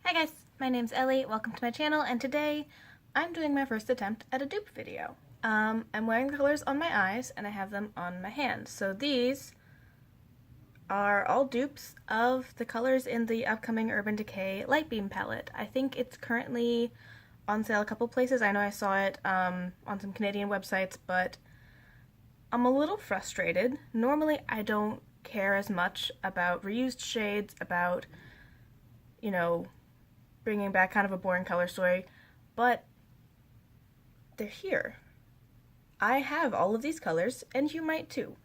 Hi guys, my name's Ellie, welcome to my channel, and today I'm doing my first attempt at a dupe video. I'm wearing the colors on my eyes and I have them on my hands. So these are all dupes of the colors in the upcoming Urban Decay Lightbeam palette. I think it's currently on sale a couple places. I know I saw it on some Canadian websites, but I'm a little frustrated. Normally I don't care as much about reused shades, about, you know, bringing back kind of a boring color story, but they're here. I have all of these colors, and you might too.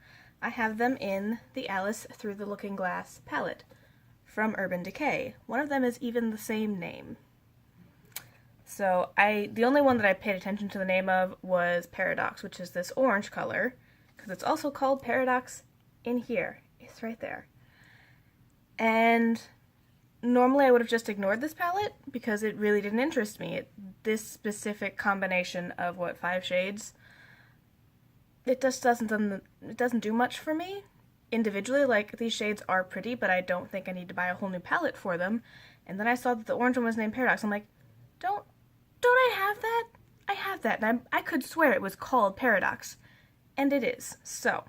I have them in the Alice Through the Looking Glass palette from Urban Decay. One of them is even the same name. So the only one that I paid attention to the name of was Paradox, which is this orange color, because it's also called Paradox in here. It's right there. And normally I would have just ignored this palette because it really didn't interest me. This specific combination of, 5 shades, it just doesn't do much for me. Individually, like, these shades are pretty, but I don't think I need to buy a whole new palette for them. And then I saw that the orange one was named Paradox. I'm like, don't I have that? I have that, and I could swear it was called Paradox. And it is. So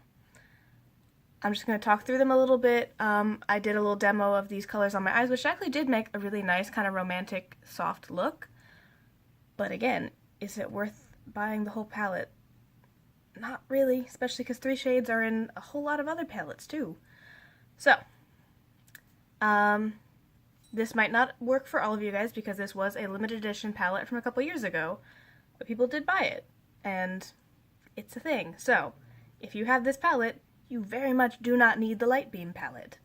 I'm just going to talk through them a little bit. I did a little demo of these colors on my eyes, which actually did make a really nice kind of romantic, soft look. But again, is it worth buying the whole palette? Not really, especially because 3 shades are in a whole lot of other palettes too. So, this might not work for all of you guys because this was a limited edition palette from a couple years ago, but people did buy it, and it's a thing. So, if you have this palette, you very much do not need the Lightbeam palette.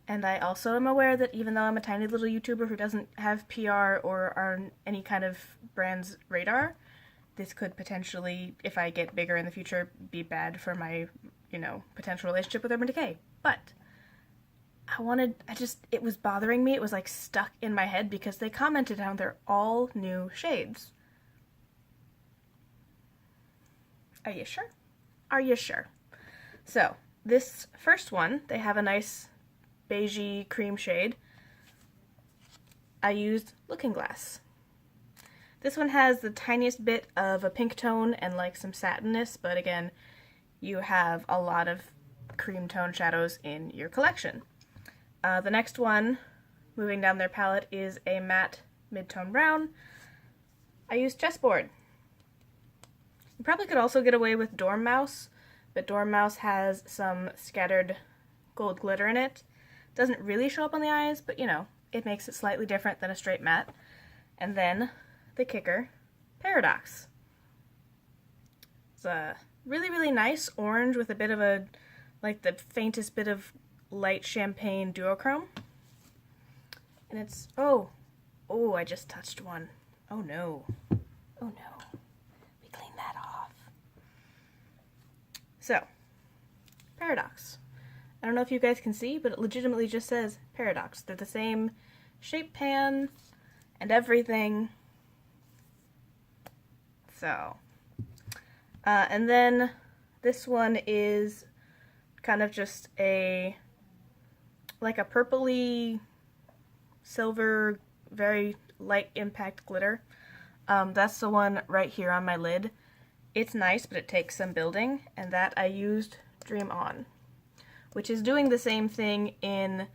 And I also am aware that even though I'm a tiny little YouTuber who doesn't have PR or are on any kind of brand's radar, this could potentially, if I get bigger in the future, be bad for my, potential relationship with Urban Decay. But it was bothering me. It was like stuck in my head because they commented how they're all new shades. Are you sure? Are you sure? So, this first one, they have a nice beigey cream shade. I used Looking Glass. This one has the tiniest bit of a pink tone and like some satinness, but again, you have a lot of cream tone shadows in your collection. The next one, moving down their palette, is a matte mid-tone brown. I used Chessboard. You probably could also get away with Dorm Mouse, but Dorm Mouse has some scattered gold glitter in it. Doesn't really show up on the eyes, but it makes it slightly different than a straight matte. And then the kicker, Paradox. It's a really, really nice orange with a bit of the faintest bit of light champagne duochrome. And it's, oh, I just touched one. Oh no. Oh no. We clean that off. So, Paradox. I don't know if you guys can see, but it legitimately just says Paradox. They're the same shape pan and everything. So, and then this one is kind of just like a purpley silver, very light impact glitter. That's the one right here on my lid. It's nice, but it takes some building, and that I used Dream On, which is doing the same thing in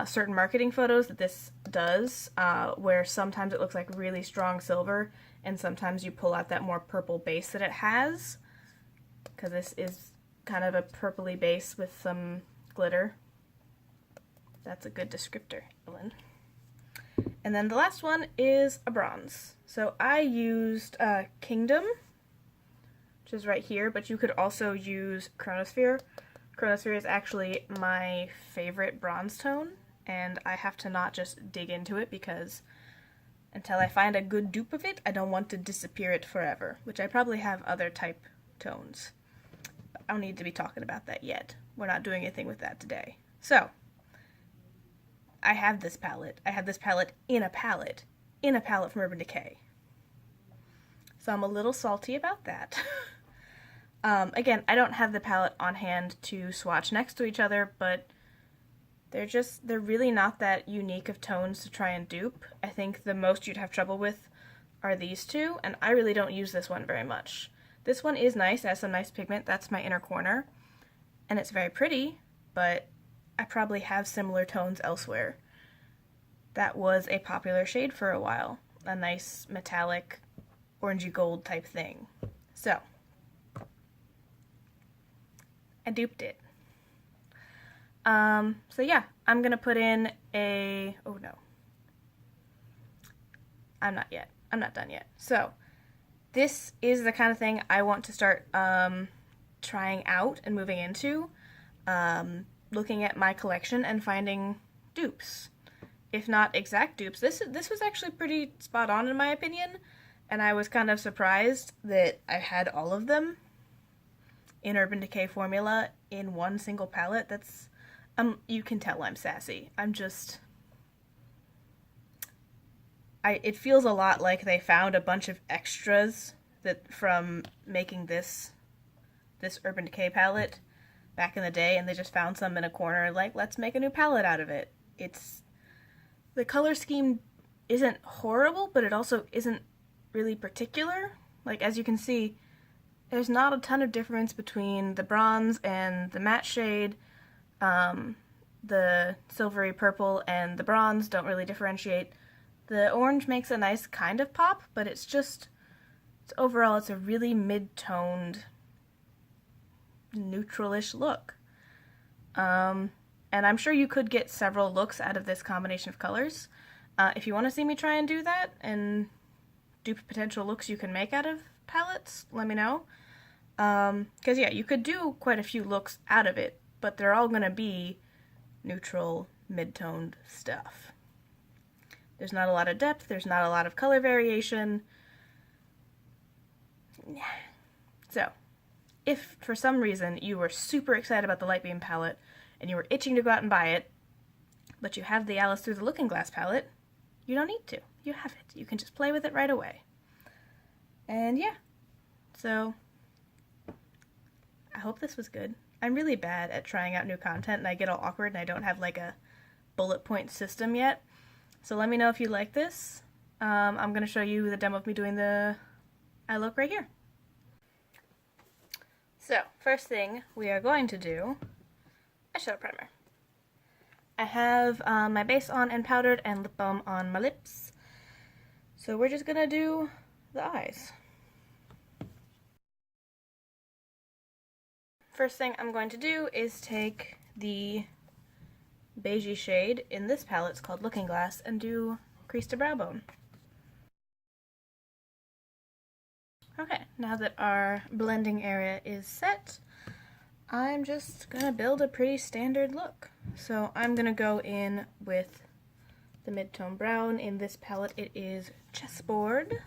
certain marketing photos that this does, where sometimes it looks like really strong silver, and sometimes you pull out that more purple base that it has, because this is kind of a purpley base with some glitter. That's a good descriptor, Ellen. And then the last one is a bronze. So I used Kingdom, which is right here, but you could also use Chronosphere. Chronosphere is actually my favorite bronze tone, and I have to not just dig into it because until I find a good dupe of it, I don't want to disappear it forever, which I probably have other type tones. But I don't need to be talking about that yet. We're not doing anything with that today. So, I have this palette. I have this palette in a palette from Urban Decay. So I'm a little salty about that. Again, I don't have the palette on hand to swatch next to each other, but they're really not that unique of tones to try and dupe. I think the most you'd have trouble with are these two, and I really don't use this one very much. This one is nice, it has some nice pigment, that's my inner corner, and it's very pretty, but I probably have similar tones elsewhere. That was a popular shade for a while, a nice metallic orangey gold type thing. So, I duped it. So yeah, I'm gonna put in a, oh no, I'm not yet. I'm not done yet. So, this is the kind of thing I want to start trying out and moving into, looking at my collection and finding dupes. If not exact dupes, this was actually pretty spot on in my opinion, and I was kind of surprised that I had all of them in Urban Decay formula in one single palette. That's, you can tell I'm sassy. It feels a lot like they found a bunch of extras that from making this Urban Decay palette back in the day, and they just found some in a corner, like, let's make a new palette out of it. The color scheme isn't horrible, but it also isn't really particular. Like, as you can see, there's not a ton of difference between the bronze and the matte shade. The silvery purple and the bronze don't really differentiate. The orange makes a nice kind of pop, but overall it's a really mid-toned, neutral-ish look. And I'm sure you could get several looks out of this combination of colors. If you want to see me try and do that and dupe potential looks you can make out of palettes, let me know. Because yeah, you could do quite a few looks out of it, but they're all going to be neutral, mid-toned stuff. There's not a lot of depth, there's not a lot of color variation. So, if for some reason you were super excited about the Lightbeam palette and you were itching to go out and buy it, but you have the Alice Through the Looking Glass palette, you don't need to. You have it. You can just play with it right away. And yeah, so I hope this was good. I'm really bad at trying out new content, and I get all awkward and I don't have like a bullet point system yet. So let me know if you like this. I'm going to show you the demo of me doing the eye look right here. So, first thing we are going to do, eyeshadow primer. I have my base on and powdered and lip balm on my lips. So we're just going to do the eyes. First thing I'm going to do is take the beigey shade in this palette, it's called Looking Glass, and do crease to brow bone. Okay, now that our blending area is set, I'm just gonna build a pretty standard look. So I'm gonna go in with the mid-tone brown. In this palette it is Chessboard.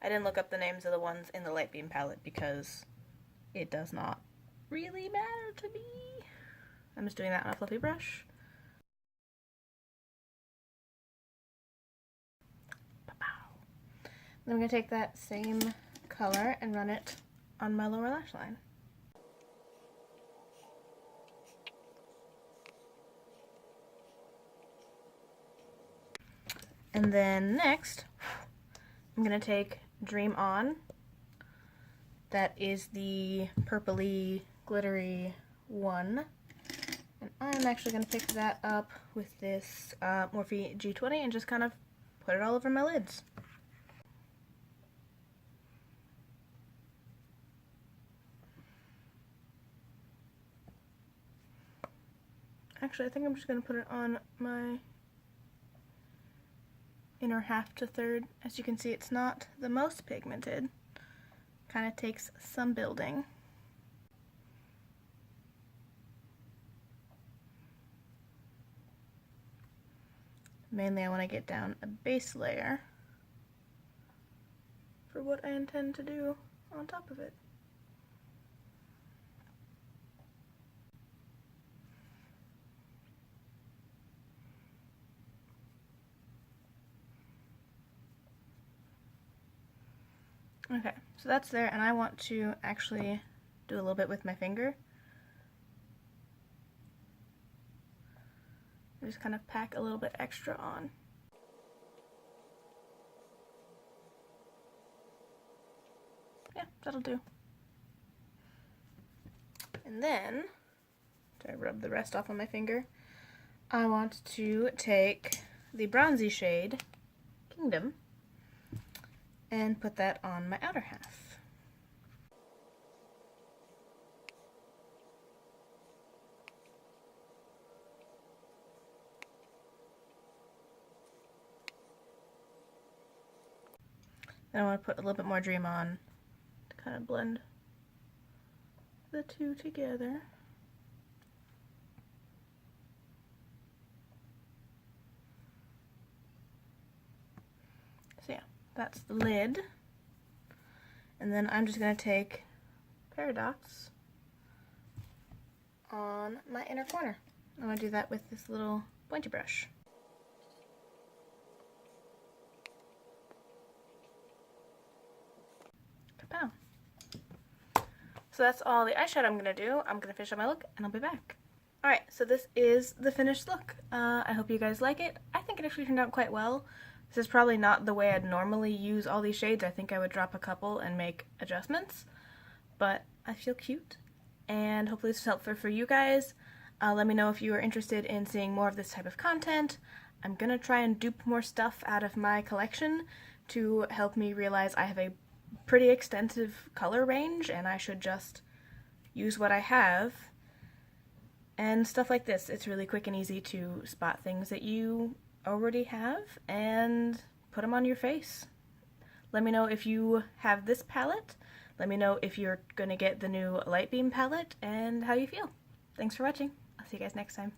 I didn't look up the names of the ones in the Lightbeam palette because it does not really matter to me. I'm just doing that on a fluffy brush. Then I'm going to take that same color and run it on my lower lash line. And then next, I'm going to take Dream On. That is the purpley, glittery one. And I'm actually going to pick that up with this Morphe G20 and just kind of put it all over my lids. Actually, I think I'm just going to put it on my inner half to third. As you can see, it's not the most pigmented. Kind of takes some building. Mainly I want to get down a base layer for what I intend to do on top of it. Okay, so that's there, and I want to actually do a little bit with my finger. just kind of pack a little bit extra on. Yeah, that'll do. And then, after I rub the rest off on my finger, I want to take the bronzy shade, Kingdom, and put that on my outer half. Then I want to put a little bit more Dream on to kind of blend the two together. So yeah, that's the lid. And then I'm just going to take Paradox on my inner corner. I'm going to do that with this little pointy brush. Kapow. So that's all the eyeshadow I'm going to do. I'm going to finish up my look and I'll be back. Alright, so this is the finished look. I hope you guys like it. I think it actually turned out quite well. This is probably not the way I'd normally use all these shades. I think I would drop a couple and make adjustments. But I feel cute, and hopefully this was helpful for you guys. Let me know if you are interested in seeing more of this type of content. I'm going to try and dupe more stuff out of my collection to help me realize I have a pretty extensive color range, and I should just use what I have. And stuff like this, it's really quick and easy to spot things that you already have and put them on your face. Let me know if you have this palette. Let me know if you're going to get the new Lightbeam palette and how you feel. Thanks for watching. I'll see you guys next time.